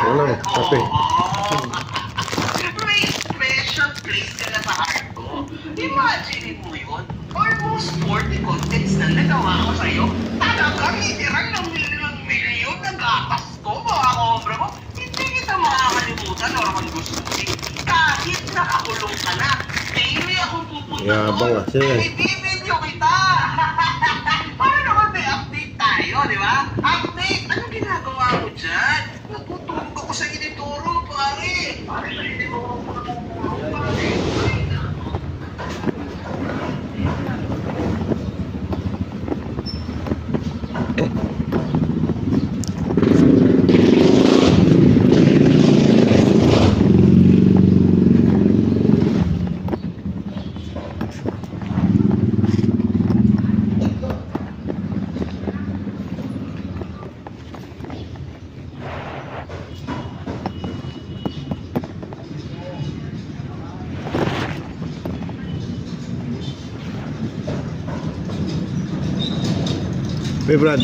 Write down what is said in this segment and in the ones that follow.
Ano? Kape. May special place ka na sa heart ko. Imagine mo yun. Almost 40 contents na nagawa ko sa'yo. Talagang itirang ng milyon na gatas ko, mga kobra mo. Hindi kita makakalimutan, Norman Gustusi. Kahit nakakulong ka na, daily akong pupunta Yabang doon. kasi. Ibibidyo kita. Para naman may update tayo, di ba? Update! Anong ginagawa mo dyan? Natutulog ako sa inituro, pare. Pare, hindi mo ako nakakulong, pare. Ay, nako. Hey, Brad.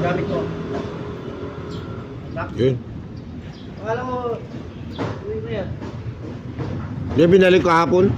Gamit ko. Yun. Akala mo, uwi na yan. Di binalik ko hapon.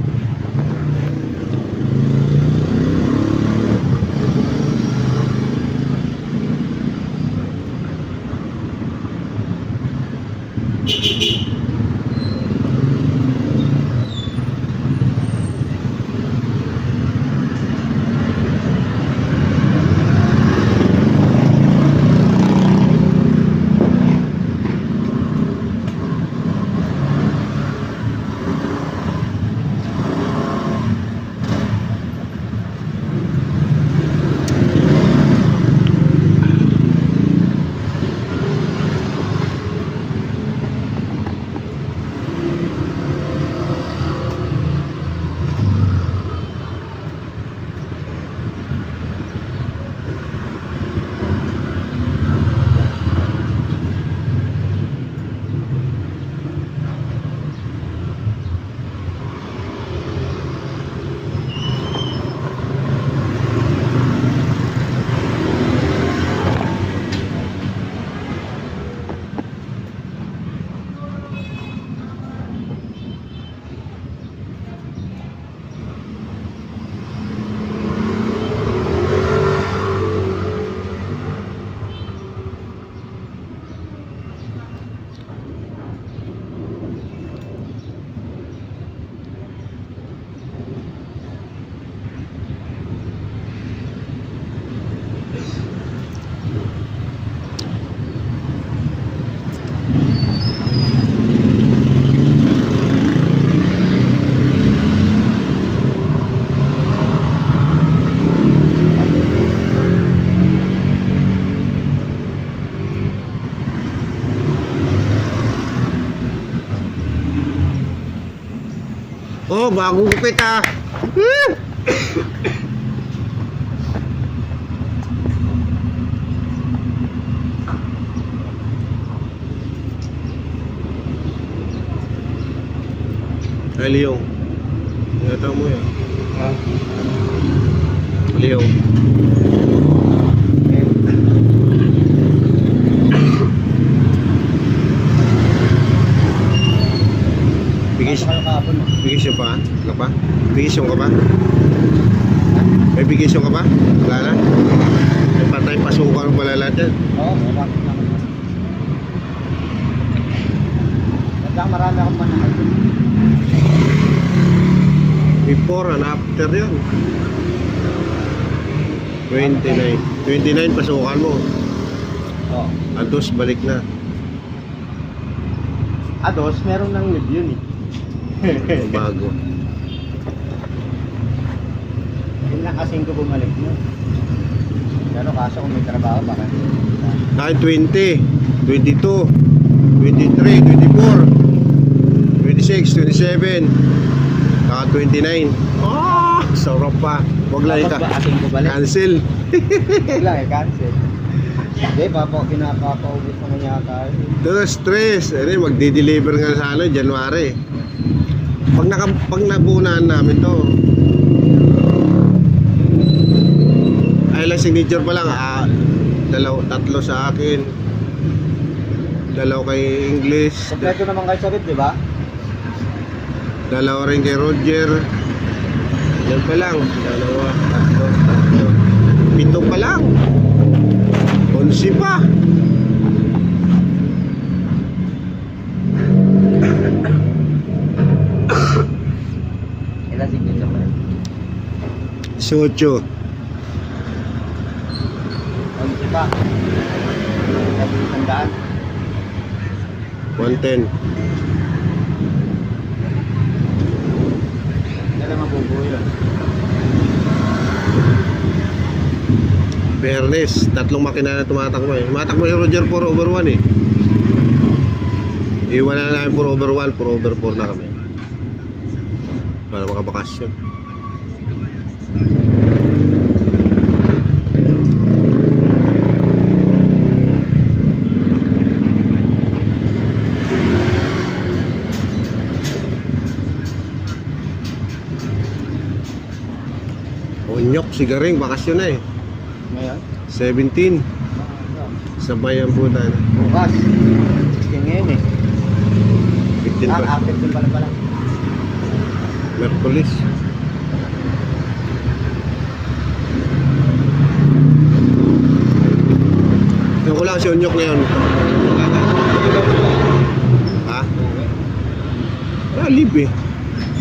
Oh, bagong gupit ah. Ay, Leong. Ingatan mo yan. Leong. Bigis, bigisyon pa? Ka pa? Bigisyon ka ba? May bigisyon ka ba? Wala na? May patay pasukan ng wala lahat yan. Oo, bakit naman. Ganda, marami akong manahal. Before and after yun. 29. 29 pasukan mo. Oo. Ados balik na. Ados, meron ng nib yun eh. Bago. Yun lang kasing ko bumalik mo. Pero kaso kung may trabaho, baka Kahit 20, 22, 23, 24, 26, 27, saka 29. Oh, Sarap pa. Huwag lang Tapos ba asin ko balik? cancel. Huwag lang cancel. Hindi, pinapapaulit naman yata. Doon stress. Magdi-deliver nga sa January. Pag nabunan namin to. Ay lang signature pa lang. Tatlo sa akin. 2 kay English. Kompleto naman kayo sa red, di ba? 2 rin kay Roger. Yan pa lang. 2, 3, 4. 7 pa lang. 11 pa. Ilan signature ba yun? 18. 11 pa. Sabi isang daan. 110. Kailan mabubuo yun? Fairness, 3 makina na tumatakbo eh. Tumatakbo yung Roger 4/1 eh. Iwan na namin 4/1, 4/4 na kami. Para makabakasyon. Onyok, sigaring, bakasyon na eh. Ngayon? 17. Sabay ang puta na. Bukas. 16 ngayon eh. 15 pa. Active din pala. Merkulis. Yung ko lang si Onyok ngayon. Ha? Live eh.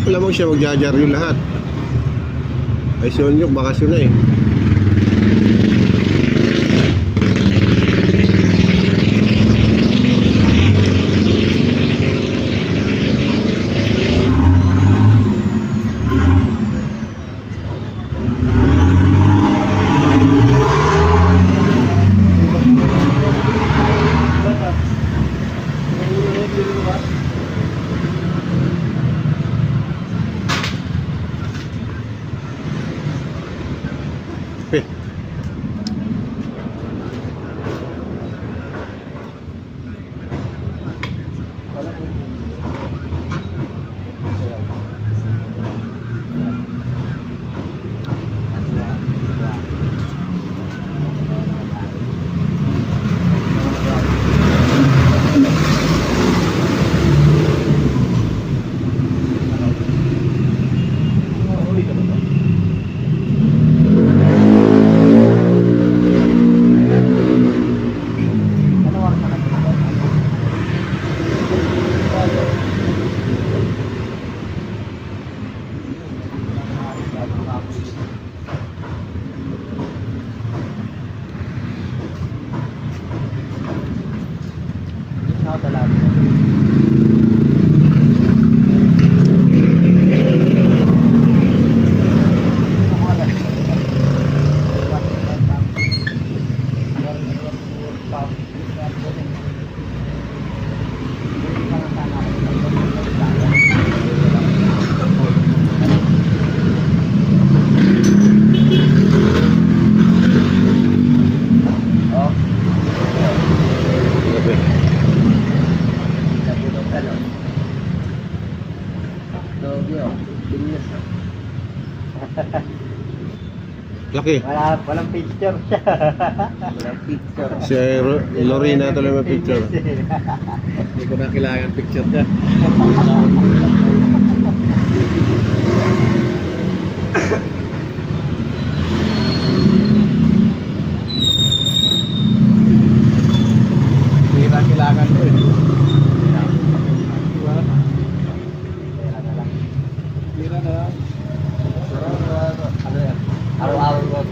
Wala mong siya magjajar yung lahat. Ay si Onyok, bakasyon na eh. Laki. Walang picture siya. Walang picture. Si Lorena tuloy may picture. Hindi ko na kailangan picture niya. Hindi na kailangan ko eh. Mira na lang. Ano yan? Araw-araw ko.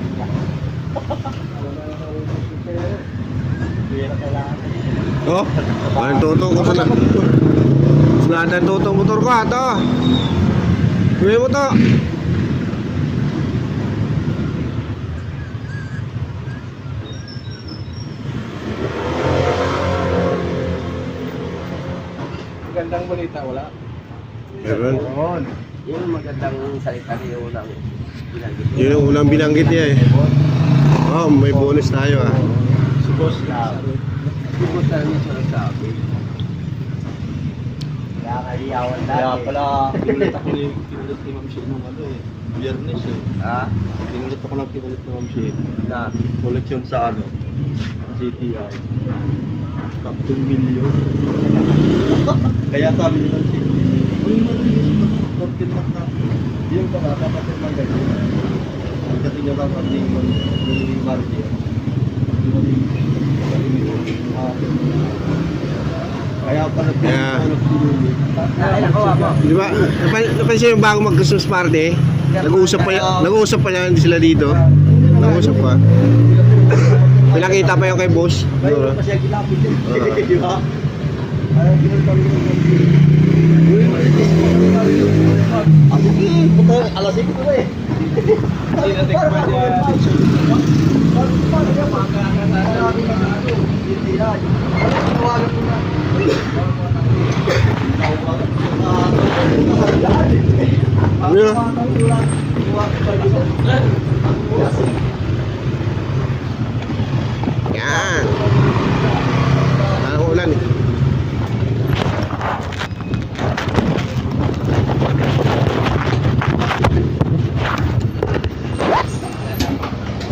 Hindi na kailangan. Oh, parang tutong ko na. Sinadaan tutong motor ko ato. Gawin mo to. Magandang balita, wala? Meron. Yun, magandang salita niyo lang. Yun ang unang binanggit niya eh. Oh, may bonus tayo ah. Si boss lang. Hindi ko tayo yung sinasabi. Kaya kaiyawan dati. Kaya pala, pinulit ako ni Ma'am Shea nung ano eh. Biyernes eh. Ha? Pinulit ako ng pinulit ni Ma'am Shea. Na, koleksyon sa ano? CTI. Captain Million. Kaya sabi ni Ma'am Shea, uy, Captain Million. Yung pala, kapatid ng ganyan. Pagdating niya lang ni Margie. Kaya pala Yeah. Ay, nakuha mo. Di ba? Napansin yung bago mag-Christmas party? Nag-uusap pa yan sila dito. Nag-uusap pa. Pinakita pa yung kay boss. Mayroon pa siya ginapit din. Ah. Di ba? Ayaw ginapit Ang sige, puto, alas 5 ko eh. Hindi natin ko Ano yun?